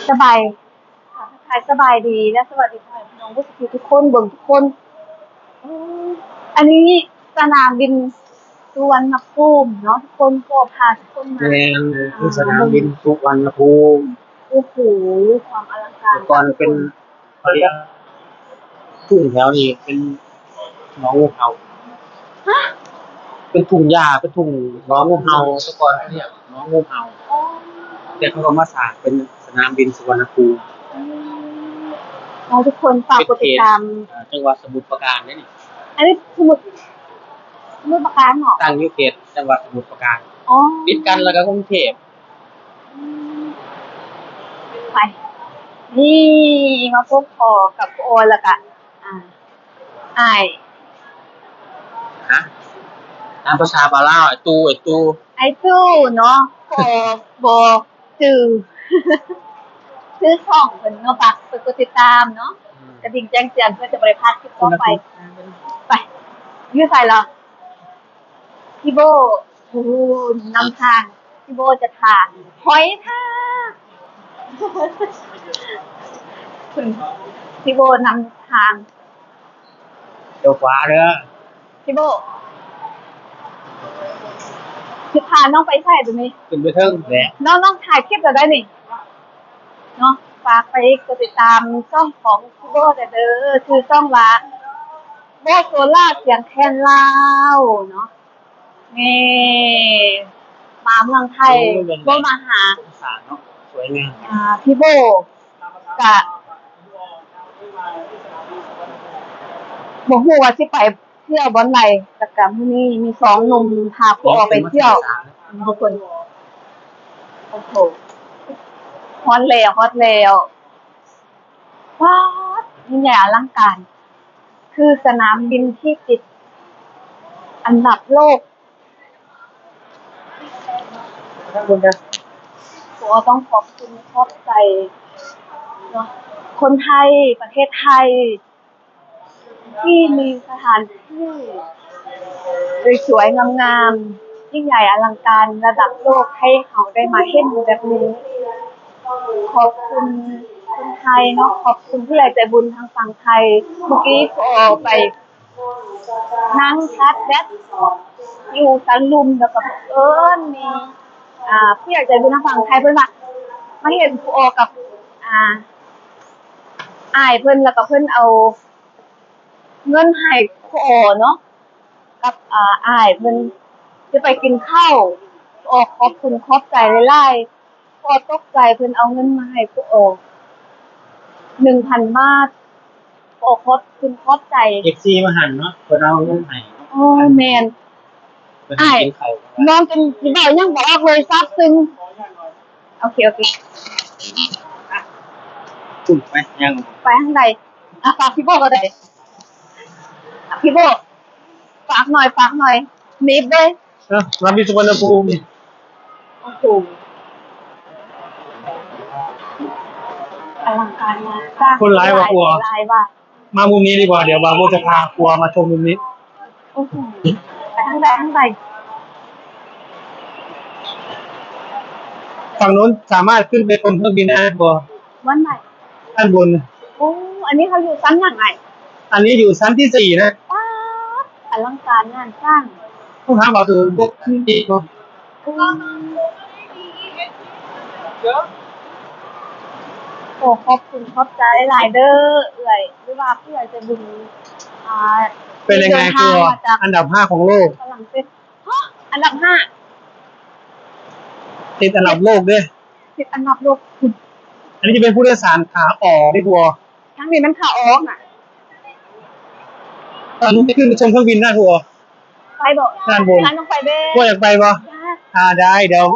สบายค่ะทักทายสบายดีและสวัสดีค่ะพี่น้องผู้ชมทุกคนเบิ่งทุกคนอืมอันนี้สนามบินสุวรรณภูมิเนาะทุกคนก็พาทุกคนแมมานคือสนามเบิ่งบินสุวรรณภูมิโอ้โหความอลังการแต่ก่อนเป็นค่ะทุกคนเขาเรียกทุ่งแถวนี้เป็นหนองงูเห่าฮะเป็นทุ่งหญ้าเป็นทุ่งหนองงูเห่าแต่ก่อนเขาเรียกหนองงูเห่าอ๋อแต่เขาก็มาสร้างเป็นสนามบินสุวรรณภูมิอืมเราทุกคนฝากเป็นเขตกดติดตามจังหวัดสมุทรปราการนี่อันนี้สมุดปราการเหรอตั้งอยู่เขตจังหวัดสมุทรปราการอ๋อติดกันแล้วก็กรุงเทพอืมไปนี่มาพบพอกับโอแล้วก็อ่าอ้าย นะตามภาษาบาล่าไอ้ตูไอจู้เนาะโบจือชื่อช่องเพิ่นเนาะฝากกดติดตามเนาะกระดิ่งแจ้งเตือนเพื่อจะบ่ได้พลาดคลิปต่อไปไปอยู่ไสเหรอพี่โบพูนนำทางพี่โบจะถ่าหอยทากคุณพี่โบนำทางเดี๋ยวขวาเด้อพี่โบสิพาน้องไปใส่ตรงนี้ขึ้นไปเทิงแหละน้องถ่ายคลิปเราได้นี่เนาะฝากไปกดติดตามช่องของพี่โบเด้อคือช่องว่าโบโซล่าเสียงแคนลาวเนาะนี่มาเมืองไทยโบมาหาสารเนาะสวยงามพี่โบกะบอกว่าสิไปเที่ยวบอนไหนแต่กะมื้อนี้มีสองหนุ่มพาผู้ออกไปเที่ยวทุกคนโอ้โหฮอตแล้วว้าวยิ่งใหญ่อลังการคือสนามบินที่ติดอันดับโลกขอบคุณนะตัวต้องขอบคุณขอบใจเนาะคนไทยประเทศไทยที่มีสถานที่สวยๆงามๆยิ่งใหญ่อลังการระดับโลกให้เขาได้มาเห็นแบบนี้ขอบคุณคนไทยเนาะขอบคุณผู้ใหญ่ใจบุญทางฝั่งไทยเมื่อกี้พอไปนั่งชัดแบทอยู่สันลุมแล้วก็มีผู้ใหญ่ใจบุญทางฝั่งไทยเพิ่นว่ามาเห็นผู้ออกกับอ้ายเพิ่นแล้วก็เพิ่นเอาเงินให้ผู้อเนาะกับอ้ายเพิ่นจะไปกินข้าวออกขอบคุณขอบใจหลายๆพอตกใจเพิ่นเอาเงินมาให้ผู้อ1,000 บาทขอบคุณขอบใจเอฟซีมาหันเนาะเพิ่นเอาเงินให้อ๋อแม่นอ้ายน้องจนสิเว้ายังบ่ออกเลยซาบซึ้งโอเคถูกไหมยังไปทางใดฝากพี่โบก็ได้พี่โบฝากหน่อยนิดเลยรับที่สุวรรณภูมิโอ้โหอลังการมากสร้างคนร้ายว่ากลัวมามุมนี้ดีกว่าเดี๋ยวบาโบจะพาครัวมาชมมุมนี้โอ้โหไปทางใดฝั่งนู้นสามารถขึ้นไปบนเครื่องบินได้บ่วันไหนด้านบนโอ้อันนี้เขาอยู่ชั้นยังไงอันนี้อยู่ชั้นที่4นะอลังการงานสร้างต้องถามว่าคือพวกขึ้นอีกเนาะโอ้ขอบคุณขอบใจหลายเด้อเอื่อยหรือว่าผู้ใหญ่ใจบุญเป็นยังไงครัวอันดับ5ของโลกฝรั่งเศสอันดับ5ติดอันดับโลกด้วยติดอันดับโลกอันนี้จะเป็นผู้โดยสารขาออกที่ครัวทั้งนี้มันขาออกอ่ะตอนนี้ขึ้นไปชมเครื่องบินได้ครัวไปบ่ด้านบนต้องไปเด้ครัวอยากไปบ่ได้เดี๋ยว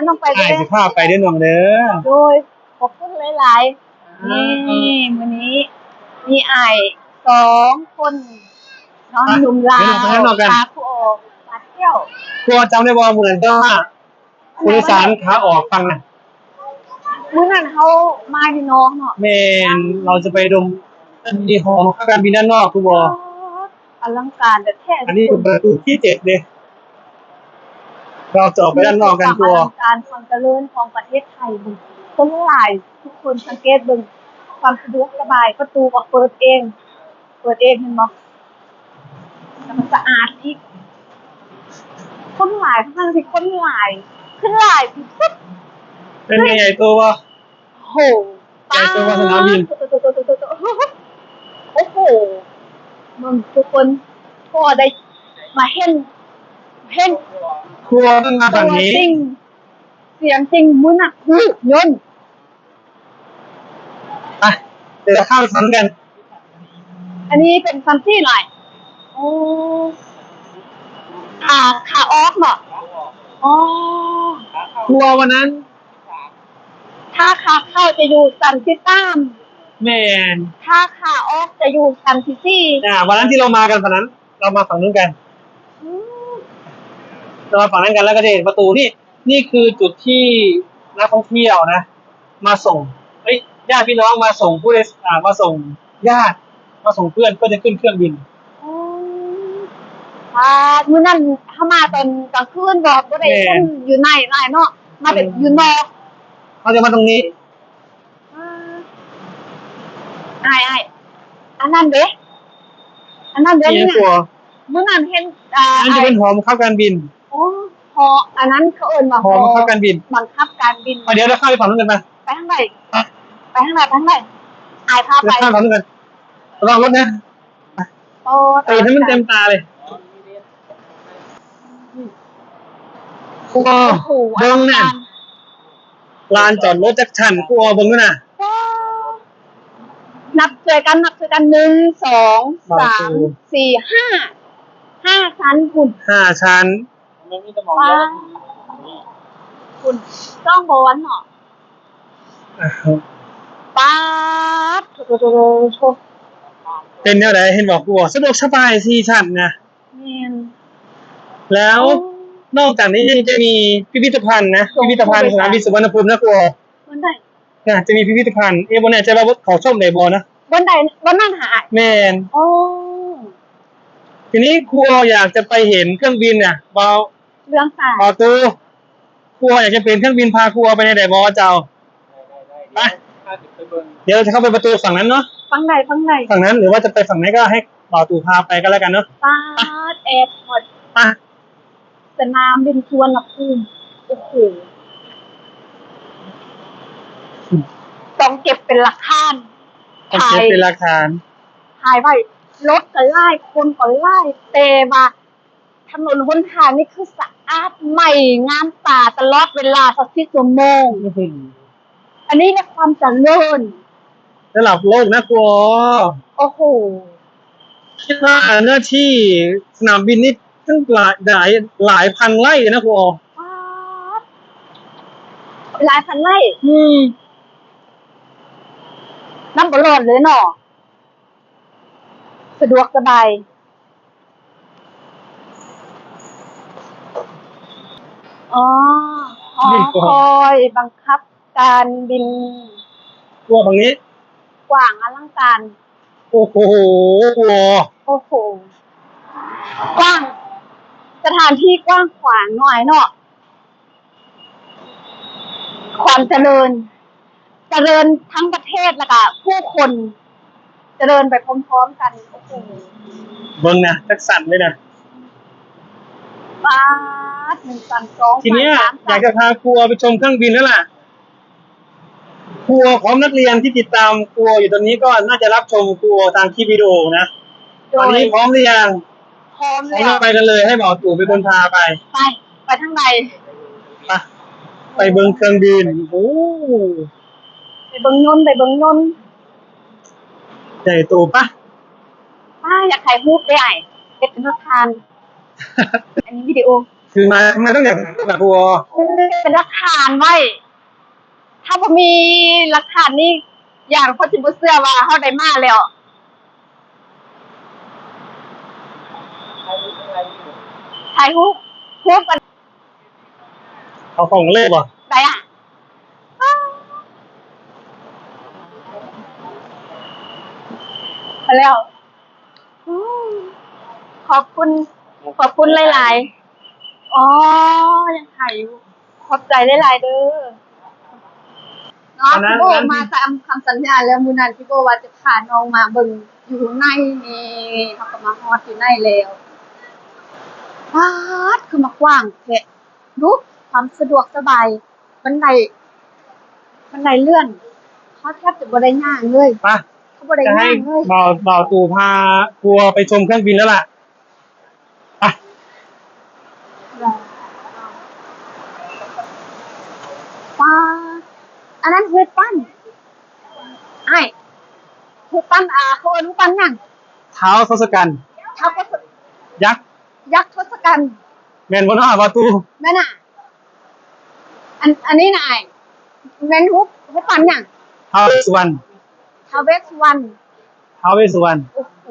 ต้องไปเด้สิพาไปเด้อน้องเด้อโดยขอบคุณหลายๆนี่มื้อนี้มีอ้าย2คนน้องหนุ่มลาวพาผู้ออกมาเที่ยวครัวจำได้บ่เหมือนก็ผู้โดยสารขาออกฟังน่ะมื้อนั้นเฮามาที่น้องเนาะแม่นเราจะไปดมที่หอการบินด้านนอกทุกบ่อลังการแต่แท้อันนี้เป็นประตูที่7เด้เราจะออกไปด้านนอกกันตัวอลังการความเจริญของประเทศไทยคนหลายทุกค คนสังเกตเบิ่งความสะดวกสบายประตูก็เปิดเอง เห็นบ่แล้วมันสะอาดอีกคนหลายทั้งที่คนหลายขึ้นหลายสุด เป็นไงใหญ่โตวะ โห ใหญ่โตกว่าสนามบิน โอ้โหมึงทุกคนก็ได้มาเห็น ครัวต้องมา ตั ฝั่ง ว นี้ จริง เสียงจริงมุนักหูยนต์ ไปเดี๋ยวเราเข้าไปฟังกัน อันนี้เป็นซัมซี่หน่อยโอ้ขาออกเหรออ๋อ ครัววันนั้น ถ้าขาเข้าจะอยู่ซัมที่สาม แมน ถ้าขาออกจะอยู่ซัมที่สี่ วันนั้นที่เรามากันฝั่งนั้น เรามาฝั่งนู้นกัน อืม เรามาฝั่งนั้นกันแล้วก็จะเห็นประตูนี่คือจุดที่นักท่องเที่ยวนะ มาส่งญาติพี่น้องมาส่งผู้โดยสารมาส่งญาติมาส่งเพื่อนก็จะขึ้นเครื่องบิน อืมมื้อนั้นเข้ามาตอนกลางคืนบอกบ่ได้ แม่ คนอยู่ในเนาะมาแบบอยู่นอก เขาจะมาตรงนี้ อายอันนั้นเด้ นี่ นี่ ครัว มื้อนั้นเห็นอันนั้นจะเป็นหอบังคับการบิน โอ้หออันนั้นเขาเอิ้นว่า หอบังคับการบิน บังคับการบิน เดี๋ยวเราเข้าไปฝั่งนู้นกันไป ไปทางไหนไปทางไหนอายพาไป เดี๋ยวข้ามฝั่งนู้นกันระวังรถนะ โอ้ ตื่นให้มันเต็มตาเลยครัว โอ้โห เบิ้งเนี่ยลานจอดรถจักรชันครัวเบิ้งด้วยนะ นับช่วยกัน1 2 3 4 5ชั้นคุณ 5 ชั้น ป้าคุณต้องบอนเนาะป้าดโถ เป็นแนวไหนเห็นบอกครัวสะดวกสบาย4 ชั้นนะ แม่น แล้วนอกจากนี้ยังจะมีพิพิธภัณฑ์นะพิพิธภัณฑ์สนามบินสุวรรณภูมินะครัว บนใด จะมีพิพิธภัณฑ์บนเนี่ยจะว่าเขาชมไหนบอนะ บนนั่นหา แมน โอ้ ทีนี้ครัวอยากจะไปเห็นเครื่องบินน่ะบอ เรื่องสาย บอตูครัวอยากจะเป็นเครื่องบินพาครัวไปในไหนบอเจ้าไปเดี๋ยวจะเข้าไปประตูฝั่งนั้นเนาะ ฟังใด ฝั่งนั้นหรือว่าจะไปฝั่งไหนก็ให้บอตูพาไปก็แล้วกันเนาะ ป้าดแอร์พอร์ต ไป สนามบินสุวรรณภูมิโอ้โหต้องเก็บเป็นหลักฐาน ต้องเก็บเป็นหลักฐาน ถ่ายไว้รถก็ไล่คนก็ไล่แต่ว่าถนนหนทางนี่คือสะอาดใหม่งามตาตลอดเวลา24 ชั่วโมง อันนี้เนี่ยความเจริญ ระดับโลกนะครัว โอ้โห คิดว่าเนื้อที่สนามบินนี่ตั้งหลายพันไร่นะครัว ป๊าดหลายพันไร่น้ำบรอดเลยเนาะสะดวกสบายอ๋อหอคอยบังคับการบิน ครัวฝั่งนี้ กว้างอลังการ โอ้โหครัว โอ้โห กว้าง สถานที่กว้างขวางหน่อยเนาะความเจริญทั้งประเทศแล้วก็ผู้คนเจริญไปพร้อมๆกันโอ้โห เบิ้งนะจักสันเลยนะ ป้าด1 2 3 ทีเนี้ยอยากจะพาครัวไปชมเครื่องบินแล้วล่ะครัวพร้อมนักเรียนที่ติดตามครัวอยู่ตอนนี้ก็น่าจะรับชมครัวทางคลิปวิดีโอนะ โด ตอน ย นี้พร้อมหรือยัง พร้อม พร้อ แล้ ม ว ไปกันเลยให้หมอตู่เป็นคนพาไป ไปทางใด ไปเบิ้งเครื่องบินโอ้ ไปเบิ่งยนต์ ใหญ่โตปะ ป้าอยากถ่ายรูปได้ไอ้เก็บเป็นหลักฐาน อันนี้วิดีโอ คือมาต้องอย่างแบบครัว เป็นหลักฐานไว้ ถ้าบ่มีหลักฐานนี่อย่างเขาสิบ่เชื่อว่าเฮาได้มาแล้วถ่ายรูปกัน เอาของเล่บ่ ได้อ่ะไปแล้วอืมขอบคุณหลายๆอ๋อยังถ่ายอยู่ขอบใจหลายๆเด้อ เนาะพี่โบมาตามคำสัญญาแล้วมื้อนั้นพี่โบว่าจะพาน้องมาเบิ่งอยู่ข้างในนี่เขาก็มาฮอดอยู่ในแล้ววาดคือมากว้างแท้ดูความสะดวกสบายบันไดเลื่อนเขาแทบจะบ่ได้ย่างเลย ไป เขาบ่ได้ จะให้ ย่างเลย บ่าวตู่พาทัวร์ไปชมเครื่องบินแล้วล่ะไป ว้าอันนั้นฮูปปั้นไอ้ฮูปปั้นเขาเอิ้นฮูปปั้นหยัง เท้าทศกัณฐ์ เท้าก็ ยักษ์ ยักษ์ทศกัณฐ์ แมนบนหน้าประตู แม่น่ะอันนี้น่ะไอ้แม่นฮูปปั้นหยัง ท้าวเวสสุวรรณ ท้าวเวสสุวรรณ ท้าวเวสสุวรรณ โอ้โห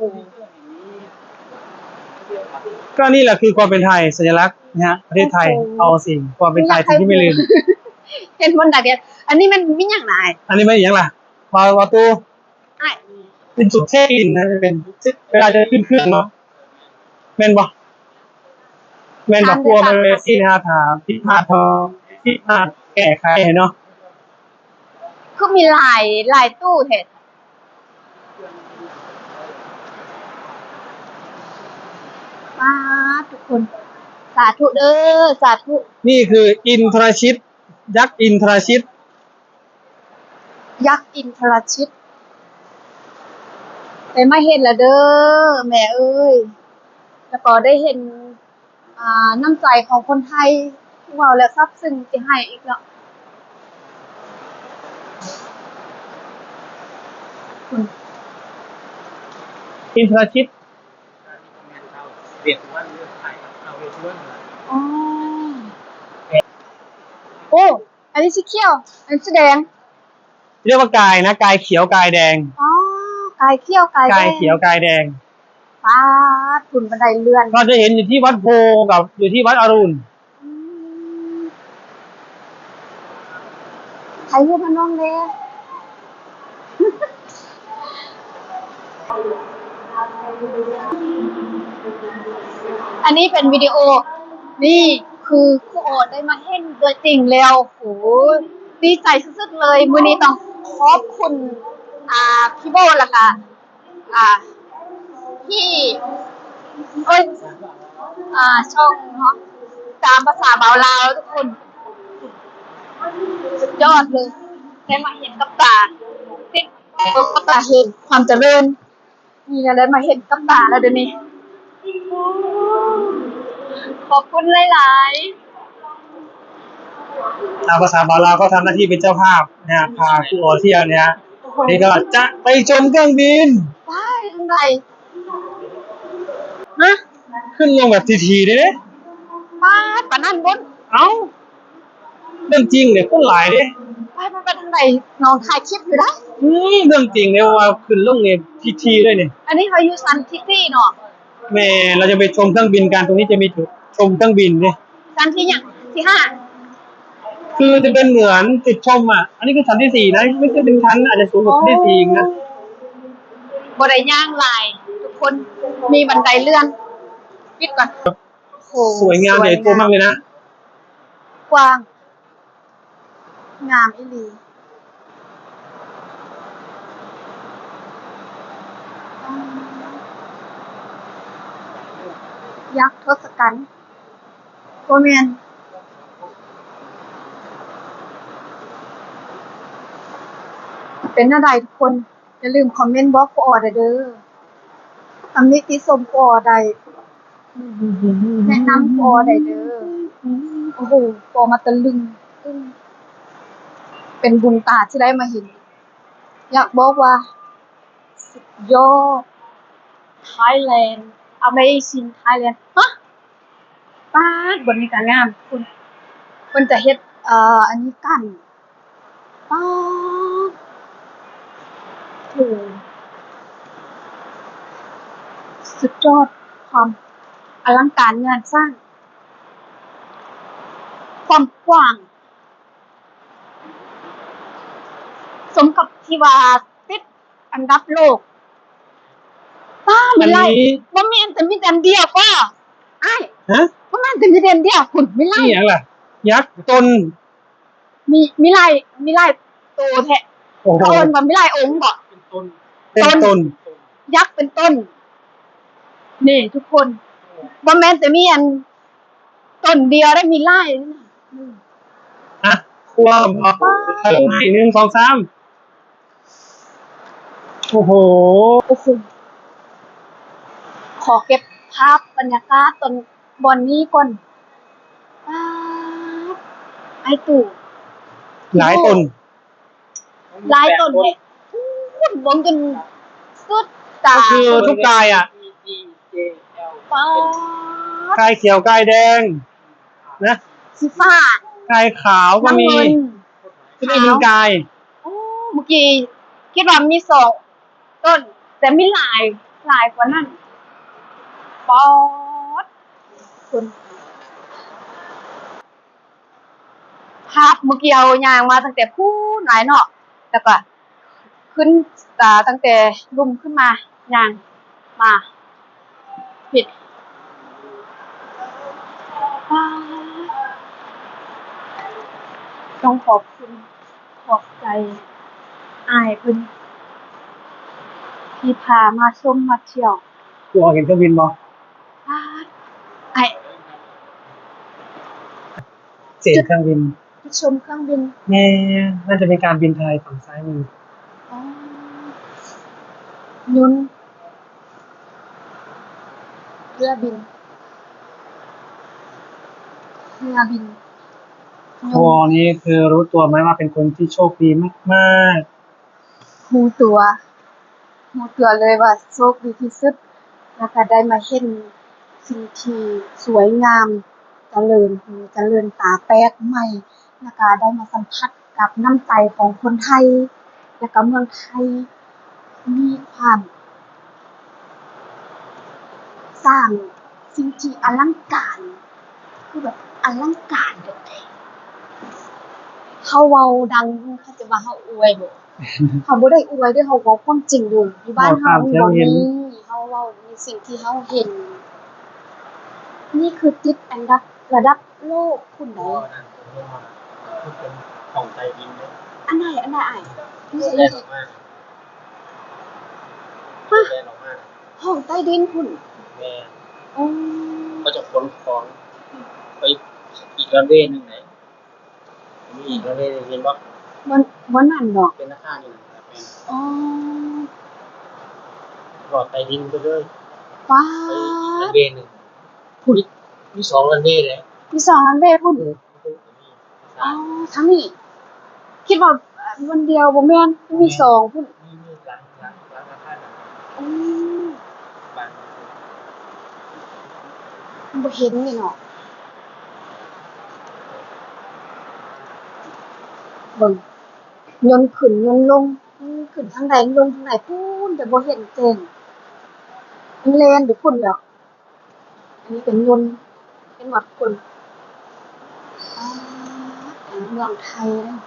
ก็นี่แหละคือความเป็นไทยสัญลักษณ์นะฮะประเทศไทยเอาสิ่งความเป็นไทยที่ไม่ลืม เห็นบนดาเดียนอันนี้มันมีหยังน่ะไอ้ อันนี้ไม่อย่างล่ะประตู ไอ้ เป็นจุดเช็คอินนะเป็นเวลาจะขึ้นเครื่องเนาะแมนบ่กลัวมันเป็นที่นะถามที่พลาดทองที่พลาดแก้ไขเนาะ คือมีหลายตู้เห็ดมาทุกคน สาธุเด้อสาธุ นี่คืออินทรชิตยักษ์อินทรชิต ยักษ์อินทรชิตไปมาเห็นแล้วเด้อแม่เอ้ยแล้วก็ได้เห็นน้ำใจของคนไทยว้าวและซาบซึ้งสิให้อีกแล้วคุณ อินทรชิต อ๋อโอ้อันนี้สีเขียวอันนี้สีแดง เรียกว่ากายนะกายเขียวกายแดง อ๋อกายเขียวกายแดง กายเขียวกายแดง ป้าดคุณบันไดเลื่อน เราจะเห็นอยู่ที่วัดโพกับอยู่ที่วัดอรุณ อืมใครรูปมันน้องเด้ อันนี้เป็นวิดีโอ นี่คือครูโอดได้มาเห็นตัวจริงแล้วโหดีใจสุดๆเลยมื้อนี้ต้องขอบคุณพี่โบล่ะค่ะพี่เอ้ยช่องเนาะตามภาษาบ่าวลาวทุกคนสุดยอดเลยได้มาเห็นกับตาติดกับตาเห็นความเจริญนี่ได้มาเห็นกับตาแล้วเดี๋ยวนี้ ขอบคุณหลายๆ ตามภาษาบาลาวก็ทำหน้าที่เป็นเจ้าภาพนะฮะพาครูโอเที่ยวเนี่ยนี่ก็จะไปชมเครื่องบิน ว้ายอะไรฮะ ขึ้นลงแบบทีๆเลย ป้าดปะนั่นบน เอ้าเรื่องจริงเนี่ยคนหลายเด้ ป้าดมันไปทางไหนน้องถ่ายคลิปอยู่ได้ เรื่องจริงเนี่ยว่าขึ้นลงเนี่ยทีๆเลยเนี่ย อันนี้เขาอยู่ซันซิตี้เนาะ แม่เราจะไปชมเครื่องบินกันตรงนี้จะมีจุดชมเครื่องบินเนี่ย ซันที่อย่างที่ห้า คือจะเป็นเหมือนจุดชมอ่ะอันนี้คือชั้นที่4นะไม่ใช่เป็นชั้นอาจจะสูงกว่าชั้นที่4อีกนะ บไดย่างลาย ทุกคนมีบันไดเลื่อนปิดก่อนโห สวยงามใหญ่โตมากเลยนะ กว้าง งามอีหลียักษ์ทศกัณฐ์โกเมียนเป็นอะไรทุกคน อย่าลืมคอมเมนต์บล็อกกูออดเด้อตำหนิติชมกูออดได้แนะนำกูออดได้เด้อโอ้โหปอมาตะลึงอึ้งเป็นบุญตาที่ได้มาเห็น อยากบอกว่าสุดยอด Thailand Amazing Thailand ฮะป้าดบนนี้ก็งามคุณเพิ่นจะเฮ็ดอันนี้กันป้าดโอ้สุดยอดความอลังการงานสร้าง ความกว้าง สมกับที่ว่าติดอันดับโลกป้าไม่ไล่บ่แม่นแต่มีแต่อันเดียวป้าอ้าย ฮะ บ่แม่นแต่มีแต่อันเดียวคุณไม่ไล่ นี่อย่างล่ะยักษ์ตน มีไล่โต โตแท้ โอ้โห เขาเอิ้นว่ามีหลายองค์บ่ เป็นต้น เป็นต้น ยักษ์เป็นต้น นี่ทุกคนบ่แม่นแต่มีอันต้นเดียวได้มีหลายนะ อ่ะครัวบอกหนึ่งสองสามโอ้โห โอ้โหขอเก็บภาพบรรยากาศตอนบอนนี้ก่อนป๊าดไอ้ตู่ หลายต้น หลายต้นเลยคุณเบิ่งจนสุดตา ก็คือทุกกายอ่ะ EGJL ป๊าด กายเขียวกายแดง นะ สีฟ้าก ายขาวก็มี น้ำเงิน ที่ไม่มีกาย โอ้เมื่อกี้คิดว่ามีสองต้น แต่มีหลายกว่านั้นป๊อดคุณภาพเมื่อกี้เอายางมาตั้งแต่พูนหลายเนาะแล้วก็ขึ้นตั้งแต่รุ่มขึ้นมายางมาผิดป๊าดต้องขอบคุณขอบใจอายเพิ่นที่พามาชมมาเที่ยว กูเห็นเครื่องบินบ่ ป๊าดไอ้ เสียงเครื่องบิน ที่ชมเครื่องบิน แน่น่าจะเป็นการบินไทยฝั่งซ้ายมือ อ๋อยุนเรือบินเรือบินย พอน นี้คือรู้ตัวไหมว่าเป็นคนที่โชคดีมาก หูตัวเลยว่าโชคดีที่สุดแล้วก็ได้มาเห็นสิ่งที่สวยงามเจริญหูเจริญตาแปลกใหม่แล้วก็ได้มาสัมผัสกับน้ำใจของคนไทย แล้วก็เมืองไทยมีความสร้างสิ่งที่อลังการ คือแบบอลังการเด็ดเขาเว้าดังเขาจะว่าเขาอวยบ่ เขาบ่ได้อวยเด้อเขาเว้าความจริงอยู่บ้านเฮาบ่มีเขาเว้าในสิ่งที่เขาเห็น นี่คือติดอันดับระดับโลกคุณใด ก็นั่นผมลงมาพูดเป็นของไตดินเนี่ย อันไหนอ้ายนี่ แล่นออกมาแล่นออกมา ห้องใต้ดินคุณ แม่ อ๋อ ก็จะขนของไปอีกระเวหนึ่งไหนมีอีกระเวหนึ่งเห็นปะ บ่นั่นดอก เป็นอาคารอยู่นะครับเป็น อ๋อ หลอดไตดินไปเลย ว้า ไปอีก ด ระเวหนึ่งมีสองระเวเลย มี2ล้านเวพุ่นอ๋อทั้งนี้คิดว่าวันเดียวบ่แม่นมี2พุ่น มีหลังอาคาร อือ บ้าน บ่เห็นนี่เนาะเบิ่งยนต์ขึ้นยนต์ลงขึ้นทางใดลงทางไหนพูนแต่บ่เห็นแจ้งมันแล่นไปพุ่นแล้วอันนี้เป็นยนต์เป็นหวัดคนอ๋อเป็นเมืองไทยนะ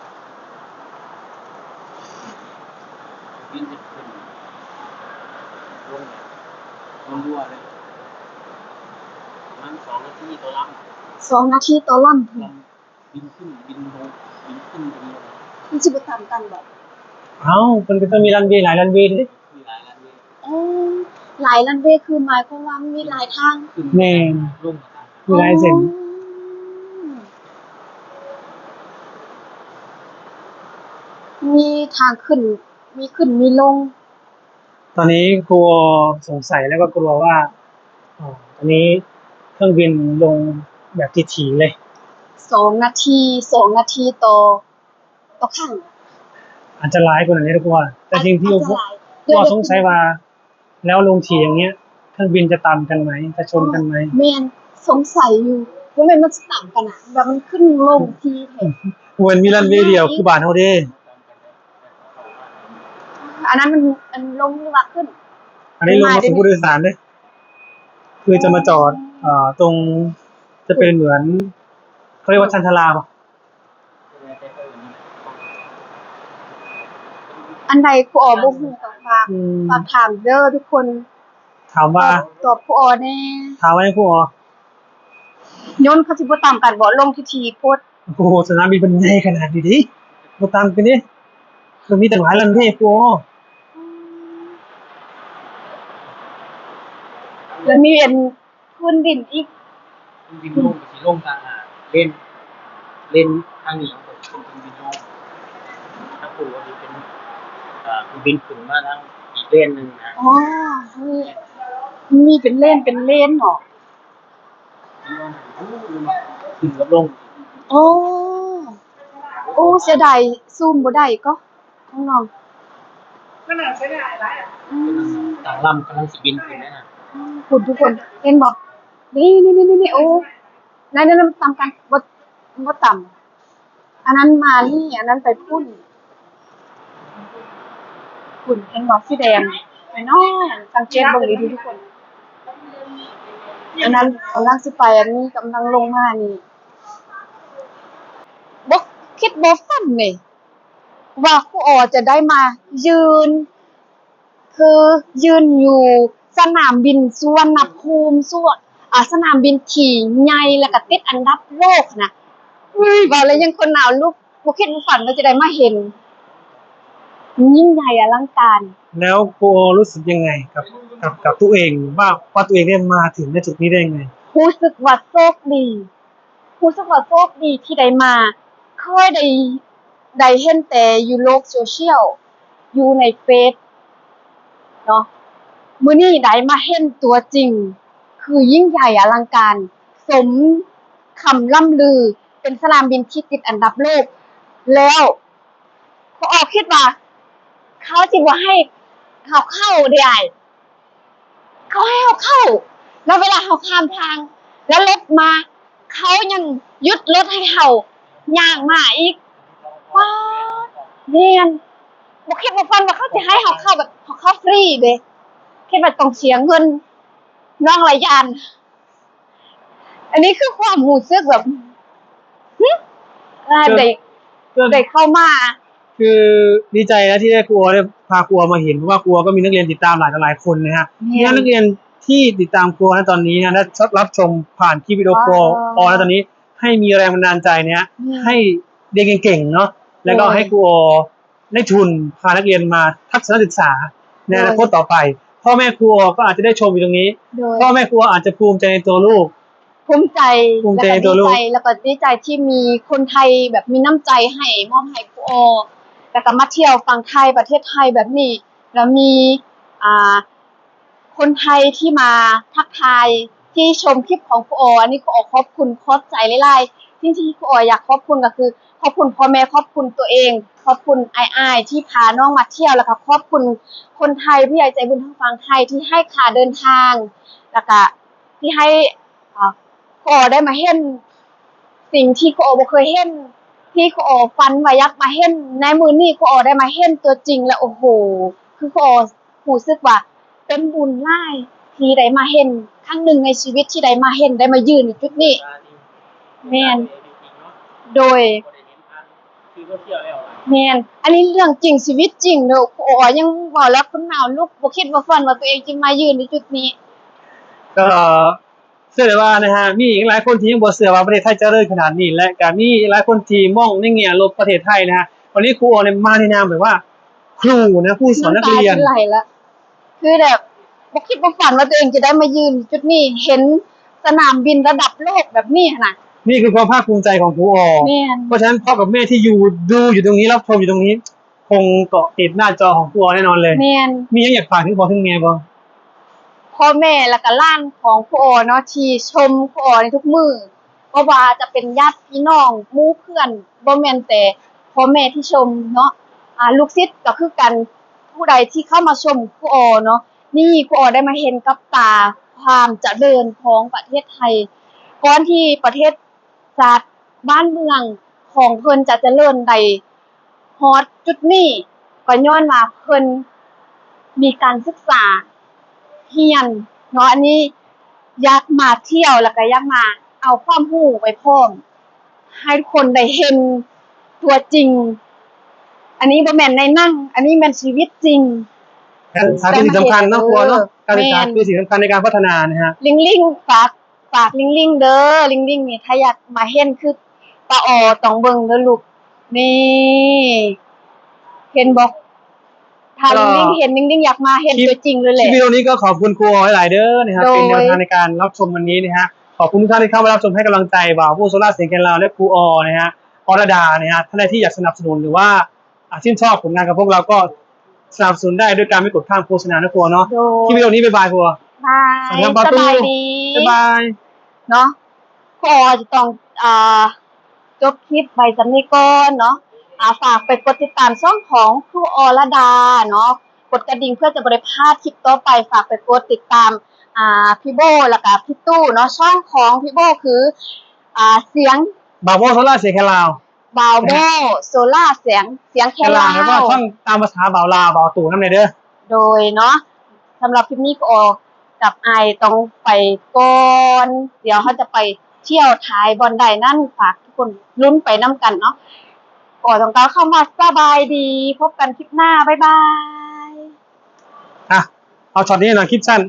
บินจะขึ้นลงรั่วเลยมัน2 นาทีตัวลำ 2 นาทีต่อลำพุ่น บินขึ้นบินลงบินขึ้นบินลง มันสิบ่ตามกันบ่ ๆ เอ้ามันก็ต้องมีรันเวย์หลายรันเวย์ดิ มีหลายรันเวย์ อ๋อหลายรันเวย์คือหมายความว่ามีหลายทาง ขึ้น แน่ ลง มีหลายเส้น มีทางขึ้น มีขึ้นมีลง ตอนนี้กลัวสงสัยแล้วก็กลัวว่าตอนนี้เครื่องบินลงแบบถี่ๆเลย 2 นาที2 นาทีต่อครั้ง อาจจะร้ายกว่านี้ทุกว่าแต่จริงที่ อาจจะหลาย ว่าสงสัยว่า แล้วลงถี่อย่างเงี้ย เครื่องบินจะต่ำกันไหมจะชนกันไหม แม่นสงสัยอยู่ว่าแม่นมันสิต่างกันน่ะแบบมันขึ้นลงทีแท้ ควรมีรันเวย์เดียวคือบ้านเฮาเด้ อันนั้นมันลงหรือว่าขึ้น อันนี้ลงมาส่งผู้โดยสารเด้คือจะมาจอดตรงจะเป็นเหมือนเขาเรียกว่าชันทราป่ะ อันใดครูอ๋อบ่ฮู้ก็ฝากถามเด้อทุกคน ถามว่า ตอบครูอ๋อแน่ ถามว่าให้ครูอ๋อย นต์เขาสิบ่ต่ำกันบ่ลงทีๆโพด โอ้โหสนามบินเป็นใหญ่ขนาดนี้ดิบ่ตามกันดิ มันมีแต่หลายลันเทพครู แล้วมีเป็นพื้นดินอีก บินโล่งกับสีโล่งทางเล่นเล่นทางนี้ของผมเป็นบินโล่งถ้าครูอันนี้เป็นบินขึ้นมาทางอีกเล่นหนึ่งนะ อ๋อมีเป็นเลนเนาะ ขึ้นกับลง โอ้โอ้เสียดายซูมบ่ได้ก็น้องๆก็น่าเสียดายหลายอ่ะ ต่างลำกำลังสิบินขึ้นนะ คุณทุกคนเห็นบ่นี่โอ้นั่นต่ำกันบ่ต่ำอันนั้นมานี่อันนั้นไปพุ่นคุณเห็นบ่สีแดงไปน้อยสังเกตเบิ่งดีๆทุกคนอันนั้นกำลังสิไปอันนี้กำลังลงมานี่บ่คิดบ่ฝันนี่ว่าครูออจะได้มายืน คือยืนอยู่สนามบินสุวรรณภูมิสนามบินที่ใหญ่แล้วก็ติดอันดับโลกนะบอกเลยยังคนหนาวลุกบ่คิดบ่ฝันว่าจะได้มาเห็นยิ่งใหญ่อลังการ แล้วครูรู้สึกยังไงกับตัวเองว่าตัวเองได้มาถึงในจุดนี้ได้ยังไง รู้สึกว่าโชคดีที่ได้มาเคยได้เห็นแต่อยู่โลกโซเชียลอยู่ในเฟซเนาะมื้อนี้ได้มาเห็นตัวจริง คือยิ่งใหญ่อลังการ สมคำล่ำลือเป็นสนามบินที่ติดอันดับโลก แล้วพอออกคิดว่าเขาสิบ่ให้เขาเข้าได้เขาให้เขาเข้า แล้วเวลาเขาข้ามทาง แล้วรถมา เขายังหยุดรถให้เขาย่างมาอีกว้าวเนียนบ่คิดบ่ฝันว่าเขาสิให้เขาเข้าแบบเขาเข้าฟรีเด้คิดว่าต้องเสียเงินน้องหลายยาน อันนี้คือความรู้สึกแบบได้เข้ามา คือดีใจนะที่ได้ครูได้พาครูมาเห็นเพราะว่าครูก็มีนักเรียนติดตามหลายคนนะฮะเนี่ยนักเรียนที่ติดตามครูนะตอนนี้นะได้รับชมผ่านคลิปวิดีโอครูนะตอนนี้ให้มีแรงบันดาลใจเนี่ยให้เด็กเก่งๆเนาะแล้วก็ให้ครูได้ทุนพานักเรียนมาทัศนศึกษาในอนาคตต่อไปพ่อแม่ครูก็อาจจะได้ชมอยู่ตรงนี้พ่อแม่ครูอาจจะภูมิใจในตัวลูกภูมิใจแล้วก็ดีใจที่มีคนไทยแบบมีน้ำใจให้มอบให้ครูออแล้วก็มาเที่ยวฝั่งไทยประเทศไทยแบบนี้แล้วมีคนไทยที่มาทักทายที่ชมคลิปของครูอออันนี้ครูออขอบคุณขอบใจหลายๆจริงๆครูอออยากขอบคุณก็คือขอบคุณพ่อแม่ขอบคุณตัวเองขอบคุณอ้ายๆที่พาน้องมาเที่ยวแล้วก็ขอบคุณคนไทยผู้ใหญ่ใจบุญทางฝั่งไทยที่ให้ค่าเดินทางแล้วก็ที่ให้ครูออได้มาเห็นสิ่งที่ครูออบ่เคยเห็นที่ครูออฝันว่าอยากมาเห็นในมื้อนี้ครูออได้มาเห็นตัวจริงแล้วโอ้โหคือครูออรู้สึกว่าเป็นบุญหลายที่ได้มาเห็นครั้งหนึ่งในชีวิตที่ได้มาเห็นได้มายืนอยู่จุดนี้แม่นโดยแม่นอันนี้เรื่องจริงชีวิตจริงเด้อครูออยังเว้าแล้วคนหนาวลุกบ่คิดบ่ฝันว่าตัวเองจะมายืนในจุดนี้ก็เชื่อเลยว่านะฮะมีอีกหลายคนที่ยังบ่เชื่อว่าประเทศไทยเจริญขนาดนี้และก็มีหลายคนที่มองในแง่ลบประเทศไทยนะฮะวันนี้ครูออเนี่ยมาในนามแบบว่าครูนะผู้สอนนักเรียนไหลละคือแบบบ่คิดบ่ฝันว่าตัวเองจะได้มายืนจุดนี้เห็นสนามบินระดับโลกแบบนี้น่ะนี่คือความภาคภูมิใจของครูออเพราะฉะนั้นพ่อกับแม่ที่ดูอยู่ตรงนี้รับชมอยู่ตรงนี้คงเกาะติดหน้าจอของครูออแน่นอนเลยมีอยากฝากถึงพ่อถึงแม่บ่พ่อแม่แล้วก็หลานของครูออเนาะที่ชมครูออในทุกมื้อบ่ว่าจะเป็นญาติพี่น้องหมู่เพื่อนบ่แม่นแต่พ่อแม่ที่ชมเนาะลูกศิษย์ก็คือกันผู้ใดที่เข้ามาชมครูออเนาะนี่ครูออได้มาเห็นกับตาความเจริญของประเทศไทยก่อนที่ประเทศชาติบ้านเมืองของเพิ่นจะเจริญได้ฮอดจุดนี้ก็ย้อนว่าเพิ่นมีการศึกษาเรียนเนาะอันนี้อยากมาเที่ยวแล้วก็อยากมาเอาความรู้ไปพร้อมให้ทุกคนได้เห็นตัวจริงอันนี้บ่แม่นในหนังอันนี้แม่นชีวิตจริงการศึกษาเป็นสิ่งสำคัญเนาะครูเนาะการศึกษาเป็นสิ่งสำคัญในการพัฒนานะฮะลิงฝากลิงเด้อลิงนี่ถ้าอยากมาเห็นคือป้าออต้องเบิ่งเด้อลูกนี่ เห็นบอกทางนิ่งเห็นนิ่งอยากมาเห็นตัวจริงเลยแห คลิ ละ ปวิดีโอนี้ก็ขอบคุณครูออยหลายเด้อนะครับ โดย เป็นแนวทางในการรับชมวันนี้นะฮะขอบคุณทุกท่านที่เข้ามารับชมให้กำลังใจบ่าวผู้โซล่าเสียงแกนลาวและครูออนะฮะอรดานะฮะท่านใดที่อยากสนับสนุนหรือว่าชื่นชอบผลงานกับพวกเราก็สนับสนุนได้ด้วยการไม่กดข้ามโฆษณานะครูเนาะ โด คลิปวิดีโอนี้บ๊ายบายครู บาย สวัสดีครับ สบายดี บ๊ายบาย เนาะครูออจะต้องจบคลิปไปสำนีก่อนเนาะฝากไปกดติดตามช่องของครูอรดาเนาะกดกระดิ่งเพื่อจะบริพลาดคลิปต่อไปฝากไปกดติดตามพี่โบแล้วก็พี่ตู้เนาะช่องของพี่โบคือเสียง บ่าวผู้โซล่าเสียงแกนลาว บาวโบโซล่าเสียงแค่ แกนลา ลาว แล้วก็ช่องตามภาษาบ่าวลาวบ่าวตู่นั่นเลยเด้อ โดยเนาะสำหรับคลิปนี้ก็ออกกับไอต้องไปก่อนเดี๋ยวเขาจะไปเที่ยวท้ายบอนไดนั่นฝากทุกคนลุ้นไปน้ำกันเนาะก่อนต้องการเข้ามาสบายดีพบกันคลิปหน้าบ๊ายบาย เอาช็อตนี้หน่อยคลิปสั้น